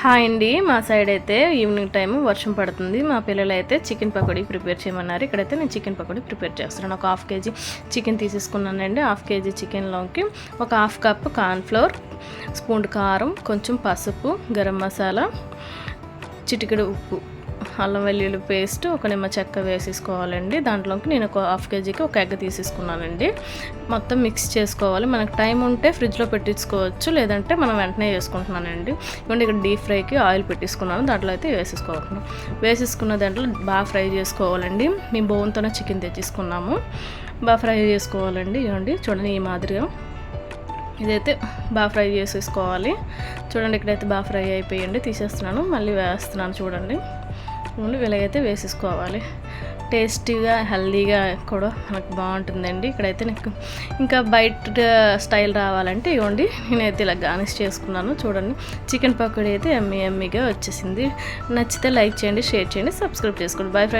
Hi అండి, మా side అయితే ఈవినింగ్ టైం వర్షం పడుతుంది. మా పిల్లలు అయితే చికెన్ పకోడీ ప్రిపేర్ చేయమన్నారు. ఇక్కడైతే నేను చికెన్ పకోడీ ప్రిపేర్ చేస్తున్నాను. ఒక హాఫ్ కేజీ చికెన్ తీసేసుకున్నానండి. హాఫ్ కేజీ చికెన్లోకి ఒక హాఫ్ కప్ కార్న్ఫ్లోర్, స్పూన్ కారం, కొంచెం పసుపు, గరం మసాలా, చిటికెడు ఉప్పు, అల్లం వెల్లుల్లి పేస్ట్, ఒక నిమ్మ చెక్క వేసేసుకోవాలండి. దాంట్లోకి నేను ఒక హాఫ్ కేజీకి ఒక ఎగ్ తీసేసుకున్నానండి. మొత్తం మిక్స్ చేసుకోవాలి. మనకు టైం ఉంటే ఫ్రిడ్జ్లో పెట్టించుకోవచ్చు, లేదంటే మనం వెంటనే చేసుకుంటున్నానండి. ఇవ్వండి, ఇక్కడ డీప్ ఫ్రైకి ఆయిల్ పెట్టించుకున్నాను. దాంట్లో అయితే వేసేసుకున్న దాంట్లో బాగా ఫ్రై చేసుకోవాలండి. మేము బోన్తోనే చికెన్ తెచ్చేసుకున్నాము. బాగా ఫ్రై చేసుకోవాలండి. ఇవ్వండి, చూడండి, ఈ మాదిరిగా ఇదైతే బాగా ఫ్రై చేసేసుకోవాలి. చూడండి, ఇక్కడైతే బాగా ఫ్రై అయిపోయండి. తీసేస్తున్నాను, మళ్ళీ వేస్తున్నాను. చూడండి, ఇలాగైతే వేసేసుకోవాలి. టేస్టీగా హెల్దీగా కూడా మనకు బాగుంటుందండి. ఇక్కడైతే నాకు ఇంకా బయట స్టైల్ రావాలంటే ఇవ్వండి, నేనైతే ఇలా గార్నిష్ చేసుకున్నాను. చూడండి, చికెన్ పకోడీ అయితే ఎమ్మీగా వచ్చేసింది. నచ్చితే లైక్ చేయండి, షేర్ చేయండి, సబ్స్క్రైబ్ చేసుకోండి. Bye friends.